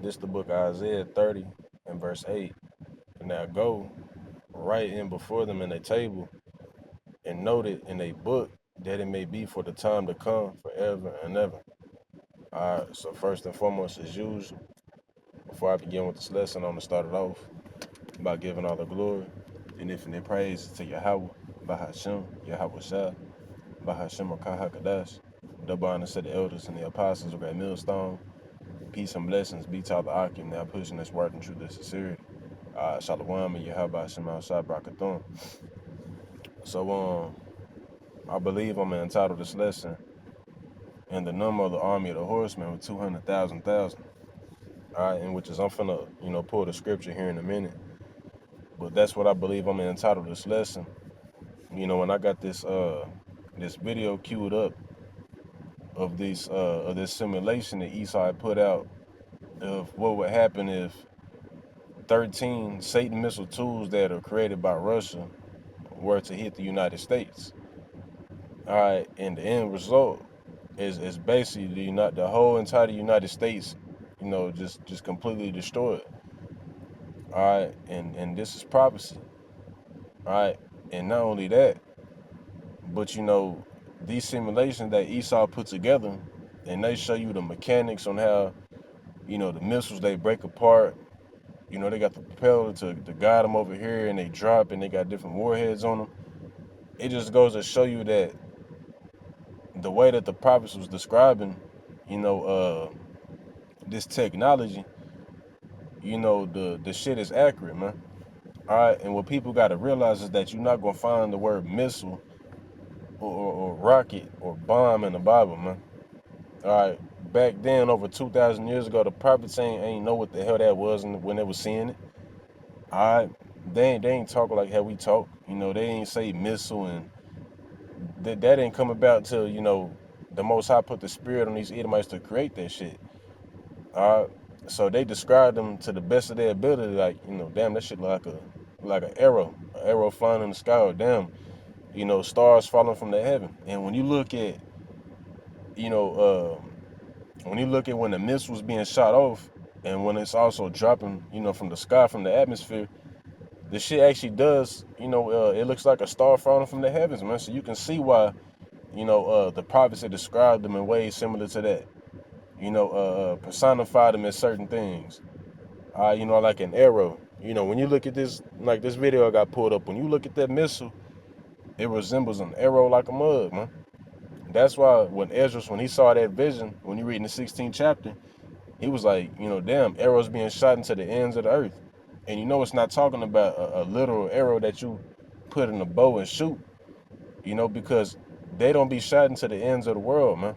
This the book of Isaiah 30 and verse 8. And now go right in before them in a table and note it in a book that it may be for the time to come forever and ever. Alright, so first and foremost, as usual, before I begin with this lesson, I'm going to start it off by giving all the glory and infinite praise to Yahweh, Bahashem, Yahweh Shah, Bahashem Rakah HaKadash. Double honor to the elders and the apostles of that millstone. Peace and blessings be to all the Akim now pushing this word in truth and sincerity. Shalom and Yahweh Hashem Al-Shah Brakathum. So, I believe I'm going to entitle this lesson, and the number of the army of the horsemen with 200,000. All right, and which is I'm finna, pull the scripture here in a minute. But that's what I believe I'm gonna entitle this lesson. When I got this video queued up of this simulation that Esau had put out of what would happen if 13 Satan missile tools that are created by Russia were to hit the United States. All right, and the end result is basically the whole entire United States, just completely destroyed. All right, and this is prophecy. All right, and not only that, but these simulations that Esau put together, and they show you the mechanics on how the missiles they break apart. They got the propeller to guide them over here, and they drop, and they got different warheads on them. It just goes to show you that the way that the prophets was describing, this technology, the shit is accurate, man. All right, and what people got to realize is that you're not gonna find the word missile or rocket or bomb in the Bible, man. All right, back then, over 2,000 years ago, the prophets ain't know what the hell that was when they was seeing it. All right, they ain't talking like how we talk. They ain't say missile, and that ain't come about till the Most High put the spirit on these Edomites to create that shit. All right, so they described them to the best of their ability, like damn, that shit like an arrow flying in the sky, or damn, stars falling from the heaven. And when you look at you know. When you look at when the missile was being shot off and when it's also dropping, from the sky, from the atmosphere, the shit actually does, it looks like a star falling from the heavens, man. So you can see why, the prophets had described them in ways similar to that, personified them as certain things. Like an arrow. When you look at this, like this video I got pulled up, when you look at that missile, it resembles an arrow like a mug, man. That's why when he saw that vision, when you read in the 16th chapter, he was like, damn, arrows being shot into the ends of the earth. And it's not talking about a literal arrow that you put in a bow and shoot, because they don't be shot into the ends of the world, man.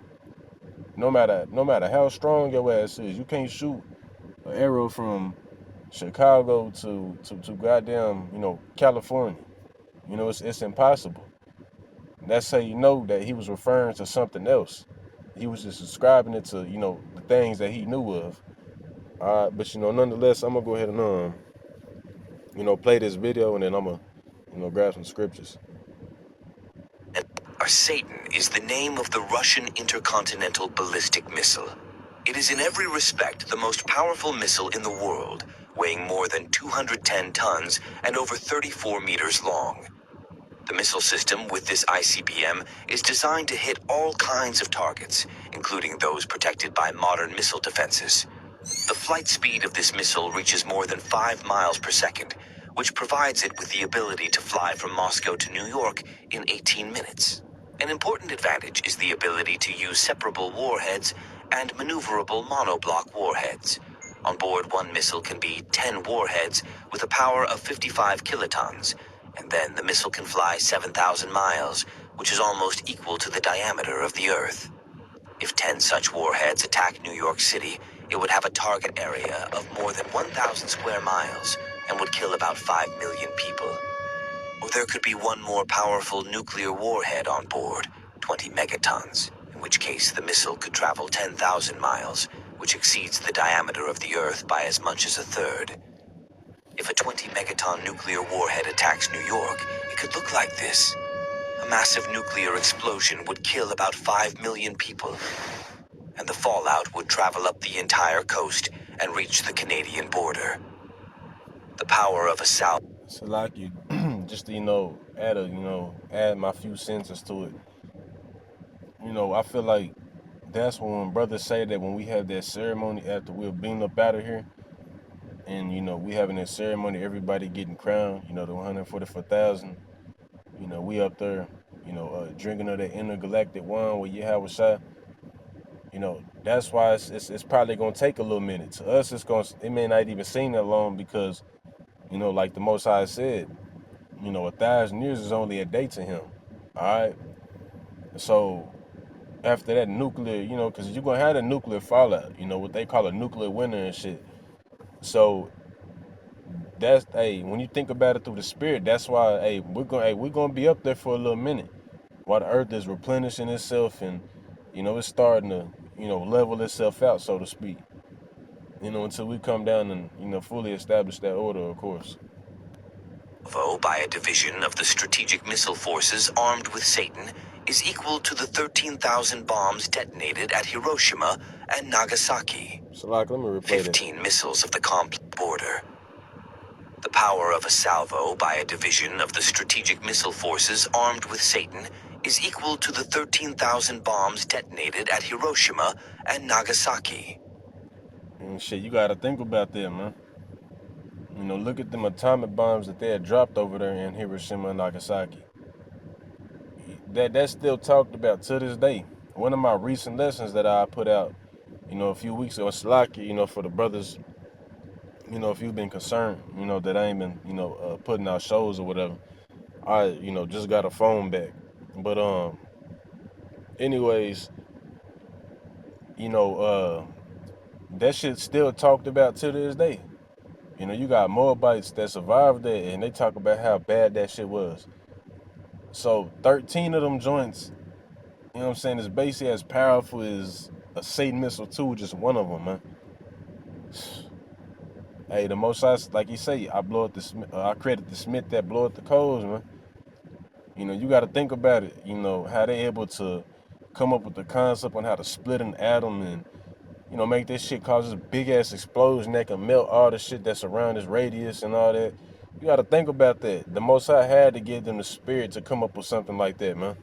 No matter how strong your ass is, you can't shoot an arrow from Chicago to goddamn, California. It's impossible. That's how you know that he was referring to something else. He was just describing it to, the things that he knew of. But nonetheless, I'm gonna go ahead and play this video, and then I'm gonna, grab some scriptures. Satan is the name of the Russian intercontinental ballistic missile. It is in every respect the most powerful missile in the world, weighing more than 210 tons and over 34 meters long. The missile system with this ICBM is designed to hit all kinds of targets, including those protected by modern missile defenses. The flight speed of this missile reaches more than 5 miles per second, which provides it with the ability to fly from Moscow to New York in 18 minutes. An important advantage is the ability to use separable warheads and maneuverable monoblock warheads. On board, one missile can be 10 warheads with a power of 55 kilotons, and then the missile can fly 7,000 miles, which is almost equal to the diameter of the Earth. If 10 such warheads attack New York City, it would have a target area of more than 1,000 square miles and would kill about 5 million people. Or there could be one more powerful nuclear warhead on board, 20 megatons, in which case the missile could travel 10,000 miles, which exceeds the diameter of the Earth by as much as a third. If a 20 megaton nuclear warhead attacks New York, it could look like this. A massive nuclear explosion would kill about 5 million people, and the fallout would travel up the entire coast and reach the Canadian border. The power of a salvo. So like you, just to, add my few sentences to it. I feel like that's when brothers say that when we have that ceremony after we're beamed up out of here, and we having that ceremony, everybody getting crowned. The 144,000. We up there, drinking of that intergalactic wine with Yahweh Shai. That's why it's probably gonna take a little minute. To us, it may not even seem that long because, like the Most High said, 1,000 years is only a day to him. All right. So after that nuclear, because you're gonna have a nuclear fallout. What they call a nuclear winter and shit. So that's when you think about it through the spirit, that's why we're gonna be up there for a little minute while the earth is replenishing itself and it's starting to level itself out, so to speak. Until we come down and fully establish that order, of course. By a division of the strategic missile forces armed with Satan is equal to the 13,000 bombs detonated at Hiroshima and Nagasaki. So like, let me replay 15 missiles of the complex border. The power of a salvo by a division of the strategic missile forces armed with Satan is equal to the 13,000 bombs detonated at Hiroshima and Nagasaki. And shit, you gotta think about that, man. Look at them atomic bombs that they had dropped over there in Hiroshima and Nagasaki. That's still talked about to this day. One of my recent lessons that I put out, a few weeks ago, Slaki, for the brothers, if you've been concerned, that I ain't been, putting out shows or whatever. I, just got a phone back. But anyways, that shit still talked about to this day. You got Moabites that survived that, and they talk about how bad that shit was. So 13 of them joints, is basically as powerful as a Satan missile too, just one of them, man. Hey, the most like you say, I credit the Smith that blow up the codes, man. You got to think about it. How they able to come up with the concept on how to split an atom and make this shit cause this big ass explosion that can melt all the shit that's around its radius and all that. You got to think about that. The Most High had to give them the spirit to come up with something like that, man.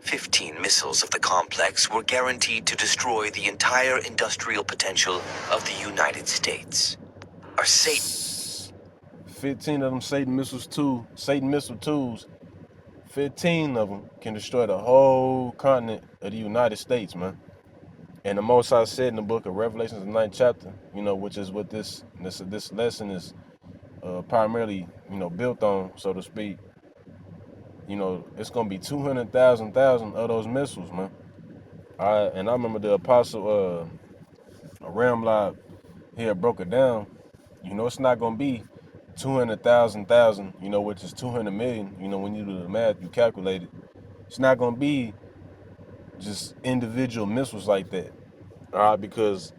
15 missiles of the complex were guaranteed to destroy the entire industrial potential of the United States. Are Satan 15 of them Satan missile 2s, 15 of them can destroy the whole continent of the United States, man. And the Most High said in the book of Revelations, the 9th chapter, which is what this lesson is primarily, built on, so to speak. It's gonna be 200,000 of those missiles, man. And I remember the apostle Ramlab here broke it down. It's not gonna be 200,000, which is 200 million. When you do the math, you calculate it. It's not gonna be just individual missiles like that. All right, because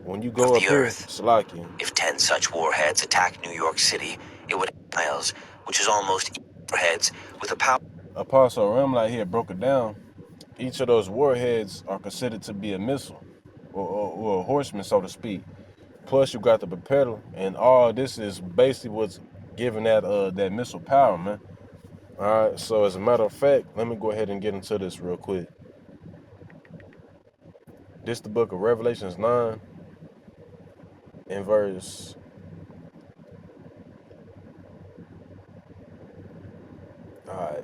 when you go of up the here, Earth? Salakia, If 10 such warheads attack New York City, it would have miles, which is almost warheads with a power. Apostle Ramlab here broke it down. Each of those warheads are considered to be a missile, or a horseman, so to speak. Plus, you got the propeller, and all this is basically what's giving that missile power, man. All right. So, as a matter of fact, let me go ahead and get into this real quick. This the book of Revelations 9, in verse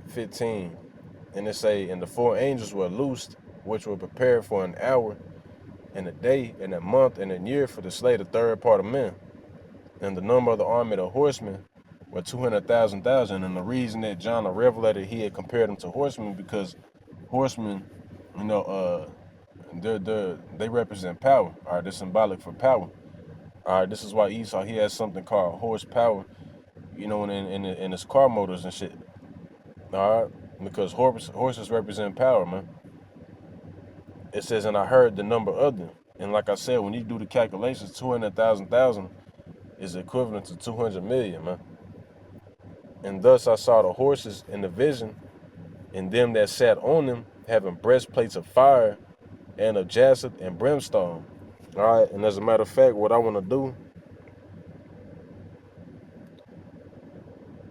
15, and it say, "And the four angels were loosed, which were prepared for an hour, and a day, and a month, and a year for to slay the third part of men. And the number of the army of the horsemen were 200,000. And the reason that John the Revelator he had compared them to horsemen because horsemen, you know, they represent power. All right, they're symbolic for power. All right, this is why Esau he has something called horsepower, in his car motors and shit. All right, because horses represent power, man. It says, and I heard the number of them. And like I said, when you do the calculations, 200,000 is equivalent to 200 million, man. And thus I saw the horses in the vision, and them that sat on them, having breastplates of fire and of jacinth and brimstone. All right, and as a matter of fact, what I want to do